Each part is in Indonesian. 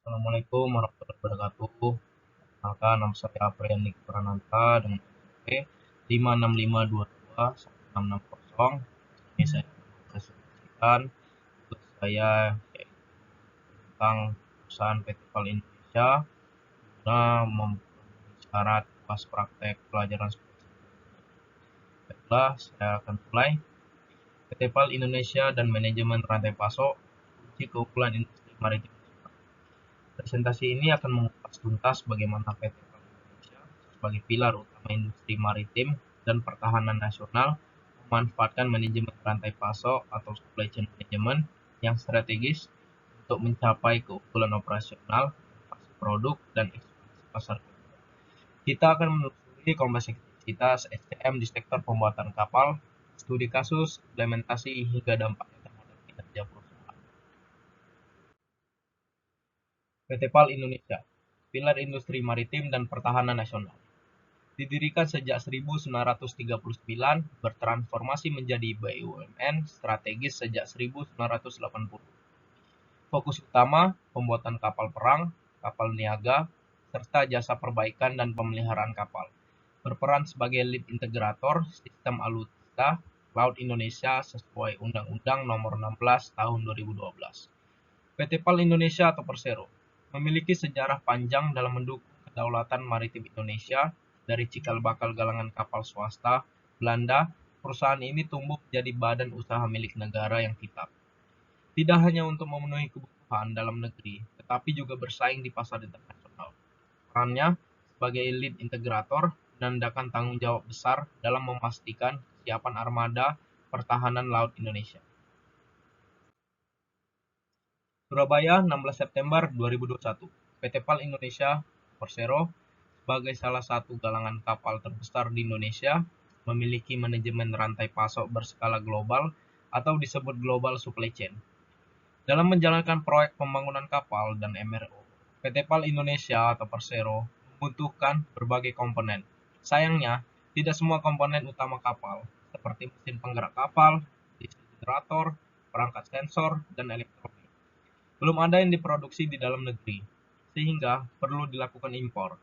Assalamualaikum warahmatullahi wabarakatuh. Perkenalkan, nama saya Apriani Prananta dengan NPWP 565221660. Ini saya presentasikan tugas saya yaitu tentang perusahaan PT PAL Indonesia guna memenuhi syarat pas praktek pelajaran spesial. Baiklah, saya akan mulai. PT PAL Indonesia dan manajemen rantai pasok, kunci keunggulan industri maritim. Presentasi ini akan mengupas tuntas bagaimana PT PAL Indonesia sebagai pilar utama industri maritim dan pertahanan nasional memanfaatkan manajemen rantai pasok atau supply chain management yang strategis untuk mencapai keunggulan operasional, inovasi produk, dan ekspansi pasar. Kita akan menelusuri kompleksitas SCM di sektor pembuatan kapal, studi kasus, implementasi, hingga dampaknya terhadap kinerja perusahaan. PT PAL Indonesia, pilar industri maritim dan pertahanan nasional. Didirikan sejak 1939, bertransformasi menjadi BUMN strategis sejak 1980. Fokus utama, pembuatan kapal perang, kapal niaga, serta jasa perbaikan dan pemeliharaan kapal. Berperan sebagai lead integrator sistem alutsista Laut Indonesia sesuai Undang-Undang Nomor 16 Tahun 2012. PT PAL Indonesia atau Persero memiliki sejarah panjang dalam mendukung kedaulatan maritim Indonesia. Dari cikal bakal galangan kapal swasta Belanda, perusahaan ini tumbuh menjadi badan usaha milik negara yang tetap. Tidak hanya untuk memenuhi kebutuhan dalam negeri, tetapi juga bersaing di pasar internasional. Perannya sebagai lead integrator menandakan tanggung jawab besar dalam memastikan kesiapan armada pertahanan laut Indonesia. Surabaya, 16 September 2021. PT PAL Indonesia Persero sebagai salah satu galangan kapal terbesar di Indonesia memiliki manajemen rantai pasok berskala global atau disebut Global Supply Chain. Dalam menjalankan proyek pembangunan kapal dan MRO, PT PAL Indonesia atau Persero membutuhkan berbagai komponen. Sayangnya, tidak semua komponen utama kapal, seperti mesin penggerak kapal, diesel generator, perangkat sensor, dan elektronik, belum ada yang diproduksi di dalam negeri, sehingga perlu dilakukan impor.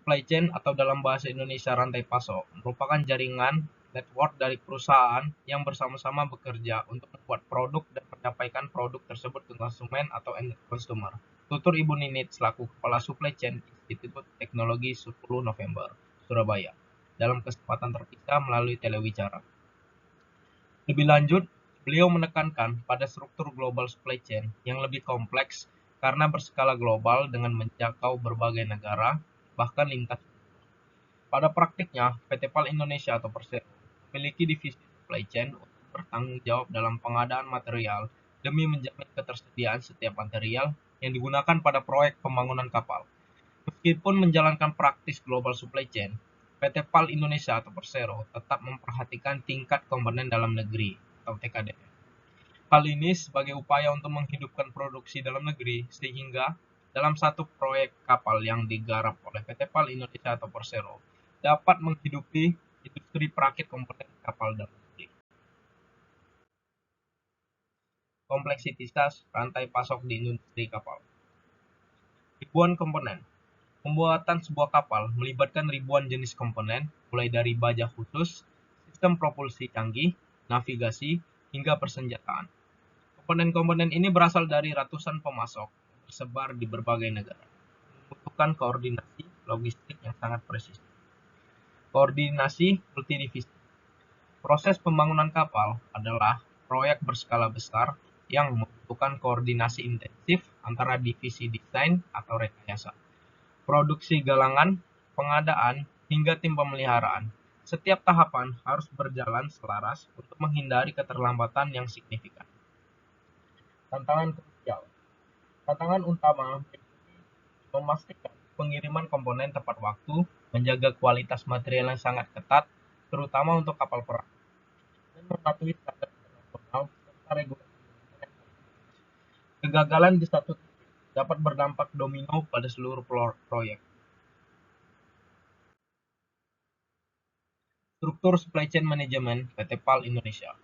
Supply chain atau dalam bahasa Indonesia rantai pasok merupakan jaringan network dari perusahaan yang bersama-sama bekerja untuk membuat produk dan menyampaikan produk tersebut ke konsumen atau end consumer. Tutur Ibu Ninit selaku Kepala Supply Chain Institut Teknologi 10 November, Surabaya, dalam kesempatan terpisah melalui telewicara. Lebih lanjut, beliau menekankan pada struktur global supply chain yang lebih kompleks karena berskala global dengan menjangkau berbagai negara, bahkan lintas. Pada praktiknya, PT PAL Indonesia atau Persero memiliki divisi supply chain untuk bertanggung jawab dalam pengadaan material demi menjamin ketersediaan setiap material yang digunakan pada proyek pembangunan kapal. Meskipun menjalankan praktis global supply chain, PT PAL Indonesia atau Persero tetap memperhatikan tingkat komponen dalam negeri atau TKDN. Hal ini sebagai upaya untuk menghidupkan produksi dalam negeri sehingga dalam satu proyek kapal yang digarap oleh PT PAL Indonesia atau Persero dapat menghidupi industri perakit komponen kapal dalam negeri. Kompleksitas rantai pasok di industri kapal. Ribuan komponen. Pembuatan sebuah kapal melibatkan ribuan jenis komponen, mulai dari baja khusus, sistem propulsi canggih, navigasi, hingga persenjataan. Komponen-komponen ini berasal dari ratusan pemasok yang tersebar di berbagai negara, membutuhkan koordinasi logistik yang sangat presisi. Koordinasi multidivisi. Proses pembangunan kapal adalah proyek berskala besar yang membutuhkan koordinasi intensif antara divisi desain atau rekayasa, produksi galangan, pengadaan, hingga tim pemeliharaan. Setiap tahapan harus berjalan selaras untuk menghindari keterlambatan yang signifikan. Tantangan krusial. Tantangan utama memastikan pengiriman komponen tepat waktu, menjaga kualitas material yang sangat ketat, terutama untuk kapal perang, dan mematuhi standar internasional serta regulasi. Kegagalan di satu titik dapat berdampak domino pada seluruh proyek. Struktur Supply Chain Management PT PAL Indonesia.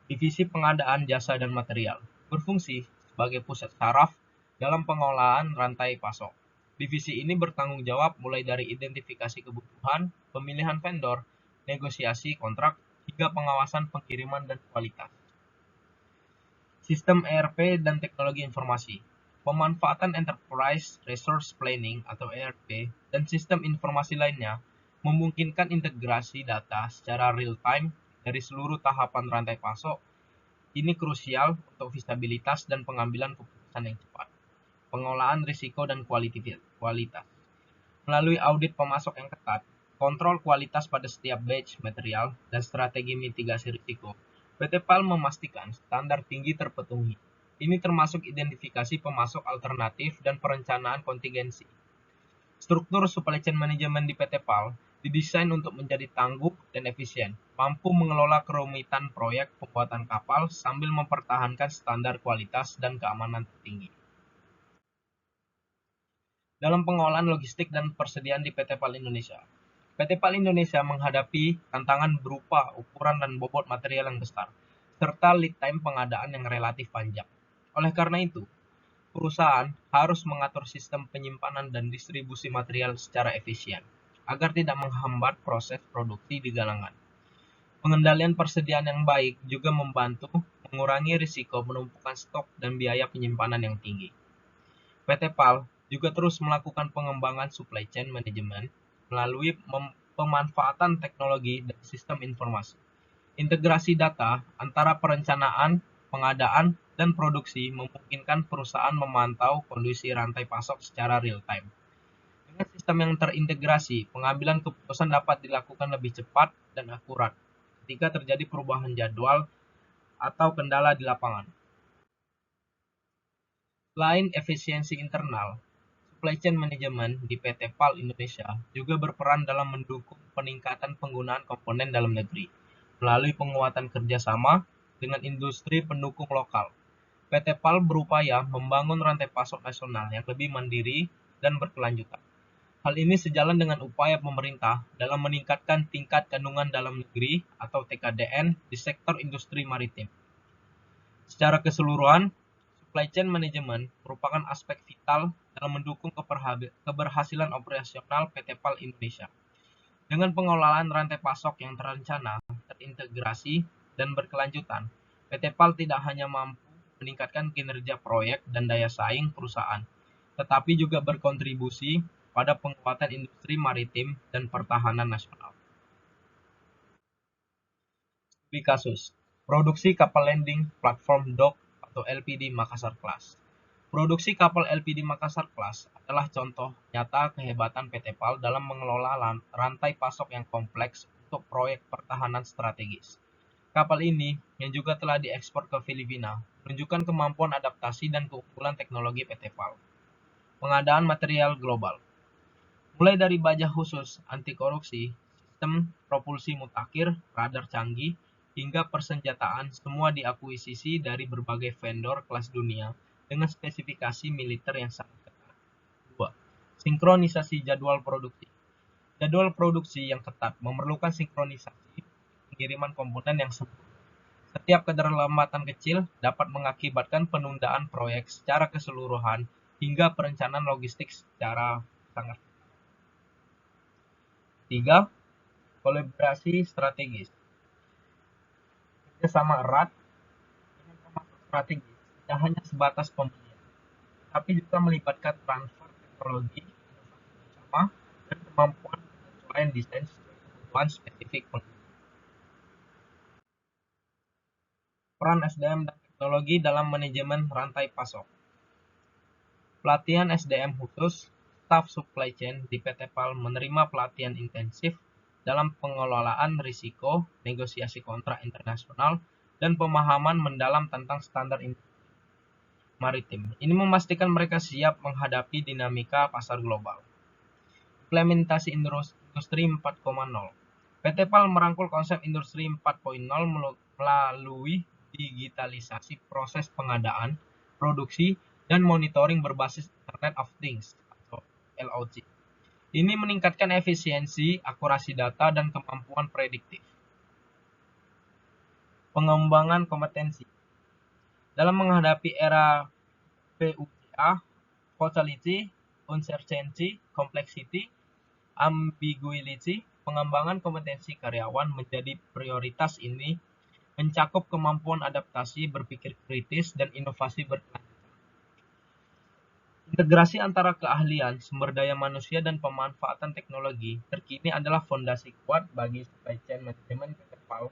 Divisi pengadaan jasa dan material berfungsi sebagai pusat saraf dalam pengolahan rantai pasok. Divisi ini bertanggung jawab mulai dari identifikasi kebutuhan, pemilihan vendor, negosiasi kontrak, hingga pengawasan pengiriman dan kualitas. Sistem ERP dan teknologi informasi. Pemanfaatan Enterprise Resource Planning atau ERP dan sistem informasi lainnya memungkinkan integrasi data secara real-time dari seluruh tahapan rantai pasok. Ini krusial untuk visibilitas dan pengambilan keputusan yang cepat. Pengolahan risiko dan kualitas. Melalui audit pemasok yang ketat, kontrol kualitas pada setiap batch material, dan strategi mitigasi risiko, PT PAL memastikan standar tinggi terpenuhi. Ini termasuk identifikasi pemasok alternatif dan perencanaan kontingensi. Struktur supply chain management di PT PAL didesain untuk menjadi tangguh dan efisien, mampu mengelola kerumitan proyek pembuatan kapal sambil mempertahankan standar kualitas dan keamanan tertinggi. Dalam pengolahan logistik dan persediaan di PT PAL Indonesia. PT PAL Indonesia menghadapi tantangan berupa ukuran dan bobot material yang besar, serta lead time pengadaan yang relatif panjang. Oleh karena itu, perusahaan harus mengatur sistem penyimpanan dan distribusi material secara efisien, agar tidak menghambat proses produksi di galangan. Pengendalian persediaan yang baik juga membantu mengurangi risiko penumpukan stok dan biaya penyimpanan yang tinggi. PT PAL juga terus melakukan pengembangan supply chain management melalui pemanfaatan teknologi dan sistem informasi. Integrasi data antara perencanaan, pengadaan, dan produksi memungkinkan perusahaan memantau kondisi rantai pasok secara real-time. Dengan sistem yang terintegrasi, pengambilan keputusan dapat dilakukan lebih cepat dan akurat ketika terjadi perubahan jadwal atau kendala di lapangan. Selain efisiensi internal, supply chain management di PT PAL Indonesia juga berperan dalam mendukung peningkatan penggunaan komponen dalam negeri melalui penguatan kerjasama dengan industri pendukung lokal. PT PAL berupaya membangun rantai pasok nasional yang lebih mandiri dan berkelanjutan. Hal ini sejalan dengan upaya pemerintah dalam meningkatkan tingkat kandungan dalam negeri atau TKDN di sektor industri maritim. Secara keseluruhan, supply chain management merupakan aspek vital dalam mendukung keberhasilan operasional PT PAL Indonesia. Dengan pengelolaan rantai pasok yang terencana, terintegrasi, dan berkelanjutan, PT PAL tidak hanya mampu meningkatkan kinerja proyek dan daya saing perusahaan, tetapi juga berkontribusi pada penguatan industri maritim dan pertahanan nasional. Studi kasus, produksi kapal landing platform dock atau LPD Makassar Class. Produksi kapal LPD Makassar Class adalah contoh nyata kehebatan PT PAL dalam mengelola rantai pasok yang kompleks untuk proyek pertahanan strategis. Kapal ini, yang juga telah diekspor ke Filipina, menunjukkan kemampuan adaptasi dan keunggulan teknologi PT PAL. Pengadaan material global. Mulai dari baja khusus anti korupsi, sistem propulsi mutakhir, radar canggih, hingga persenjataan semua diakuisisi dari berbagai vendor kelas dunia dengan spesifikasi militer yang sangat ketat. 2. Sinkronisasi jadwal produksi. Jadwal produksi yang ketat memerlukan sinkronisasi pengiriman komponen yang sempurna. Setiap keterlambatan kecil dapat mengakibatkan penundaan proyek secara keseluruhan hingga perencanaan logistik secara sangat. 3. Kolaborasi strategis. Kerjasama erat dengan pemasok strategis tidak hanya sebatas pembelian, tapi juga melibatkan transfer teknologi, inovasi bersama, dan kemampuan penyesuaian desain sesuai kebutuhan spesifik pengguna. Peran SDM dan teknologi dalam manajemen rantai pasok. Pelatihan SDM khusus, staf supply chain di PT PAL menerima pelatihan intensif dalam pengelolaan risiko, negosiasi kontrak internasional, dan pemahaman mendalam tentang standar maritim. Ini memastikan mereka siap menghadapi dinamika pasar global. Implementasi Industri 4.0. PT PAL merangkul konsep Industri 4.0 melalui digitalisasi proses pengadaan, produksi, dan monitoring berbasis Internet of Things atau IoT. Ini meningkatkan efisiensi, akurasi data, dan kemampuan prediktif. Pengembangan kompetensi. Dalam menghadapi era PUBA volatility, uncertainty, complexity, ambiguity. Pengembangan kompetensi karyawan menjadi prioritas ini mencakup kemampuan adaptasi, berpikir kritis, dan inovasi berkelanjutan. Integrasi antara keahlian, sumber daya manusia, dan pemanfaatan teknologi terkini adalah fondasi kuat bagi supply chain manajemen PT PAL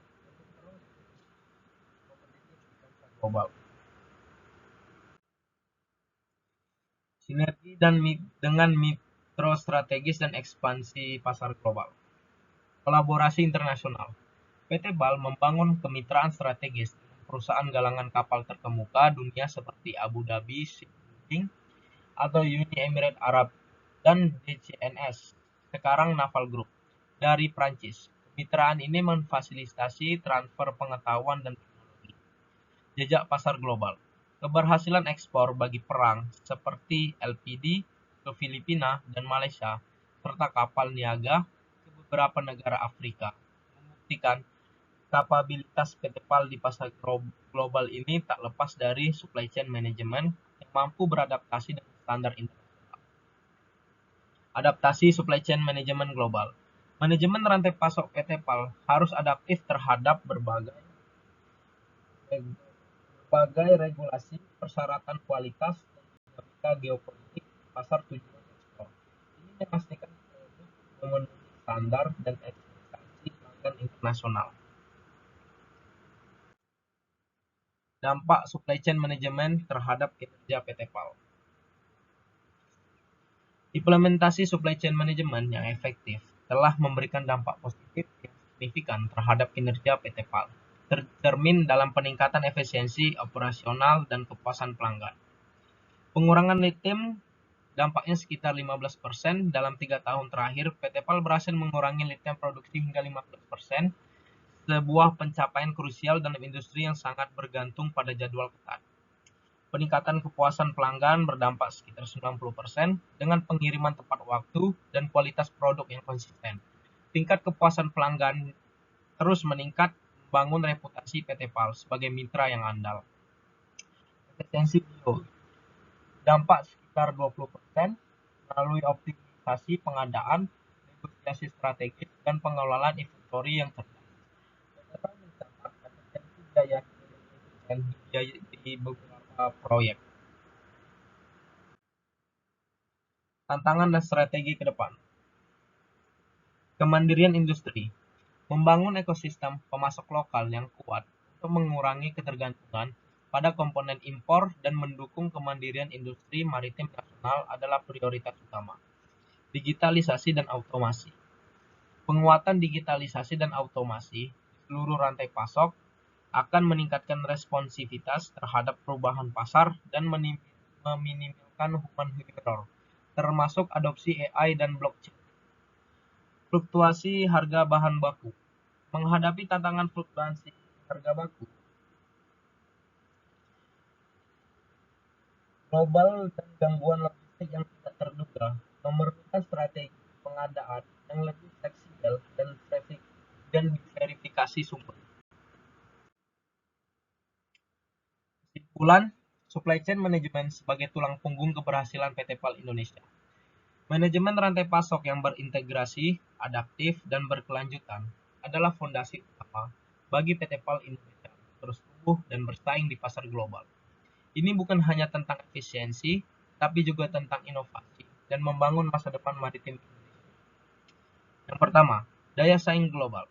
global. Sinergi dengan mitra strategis dan ekspansi pasar global. Kolaborasi internasional. PT PAL membangun kemitraan strategis dengan perusahaan galangan kapal terkemuka dunia seperti Abu Dhabi Shipbuilding atau Uni Emirat Arab dan DCNS, sekarang Naval Group, dari Prancis. Kemitraan ini memfasilitasi transfer pengetahuan dan teknologi. Jejak pasar global. Keberhasilan ekspor bagi perang seperti LPD ke Filipina dan Malaysia, serta kapal niaga ke beberapa negara Afrika, membuktikan kapabilitas PT PAL di pasar global ini tak lepas dari supply chain management yang mampu beradaptasi dengan standar internasional. Adaptasi supply chain management global. Manajemen rantai pasok PT PAL harus adaptif terhadap berbagai regulasi, persyaratan kualitas, dan dinamika geopolitik pasar tujuan ekspor. Ini memastikan produk memenuhi standar dan ekspektasi pelanggan internasional. Dampak supply chain management terhadap kinerja PT PAL. Implementasi supply chain management yang efektif telah memberikan dampak positif yang signifikan terhadap kinerja PT PAL, tercermin dalam peningkatan efisiensi operasional dan kepuasan pelanggan. Pengurangan lead time dampaknya sekitar 15%. Dalam 3 tahun terakhir, PT PAL berhasil mengurangi lead time produksi hingga 15%, sebuah pencapaian krusial dalam industri yang sangat bergantung pada jadwal ketat. Peningkatan kepuasan pelanggan berdampak sekitar 90% dengan pengiriman tepat waktu dan kualitas produk yang konsisten. Tingkat kepuasan pelanggan terus meningkat, membangun reputasi PT PAL sebagai mitra yang andal. Efisiensi bio. Dampak sekitar 20% melalui optimisasi pengadaan, negosiasi strategis, dan pengelolaan inventory yang cerdas. PT PAL mencatat efisiensi biaya di beberapa proyek. Tantangan dan strategi ke depan. Kemandirian industri. Membangun ekosistem pemasok lokal yang kuat untuk mengurangi ketergantungan pada komponen impor dan mendukung kemandirian industri maritim nasional adalah prioritas utama. Digitalisasi dan automasi. Penguatan digitalisasi dan automasi di seluruh rantai pasok akan meningkatkan responsivitas terhadap perubahan pasar dan meminimalkan human error, termasuk adopsi AI dan blockchain. Fluktuasi harga bahan baku. Menghadapi tantangan fluktuasi harga baku global dan gangguan logistik yang tidak terduga, memerlukan strategi pengadaan yang lebih fleksibel dan verifikasi sumber. Kesimpulan, supply chain management sebagai tulang punggung keberhasilan PT PAL Indonesia. Manajemen rantai pasok yang berintegrasi, adaptif, dan berkelanjutan adalah fondasi utama bagi PT PAL Indonesia untuk terus tumbuh dan bersaing di pasar global. Ini bukan hanya tentang efisiensi, tapi juga tentang inovasi dan membangun masa depan maritim Indonesia. Yang pertama, daya saing global.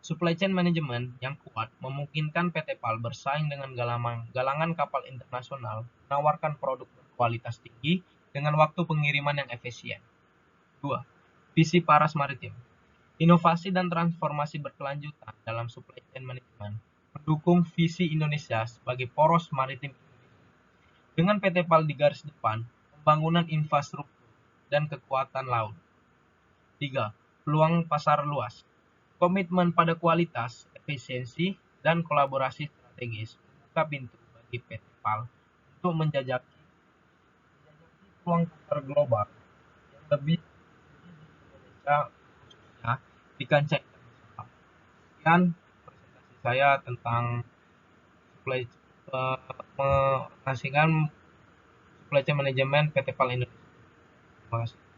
Supply chain management yang kuat memungkinkan PT PAL bersaing dengan galangan kapal internasional, menawarkan produk berkualitas tinggi dengan waktu pengiriman yang efisien. 2. Visi paras maritim. Inovasi dan transformasi berkelanjutan dalam supply chain management mendukung visi Indonesia sebagai poros maritim Indonesia. Dengan PT PAL di garis depan, pembangunan infrastruktur dan kekuatan laut. 3. Peluang pasar luas. Komitmen pada kualitas, efisiensi, dan kolaborasi strategis membuka pintu bagi PT PAL untuk menjajaki peluang pasar global yang lebih di Indonesia, khususnya di kancah internasional. Sekian presentasi saya tentang supply Supply Chain Manajemen PT PAL Indonesia. Terima kasih.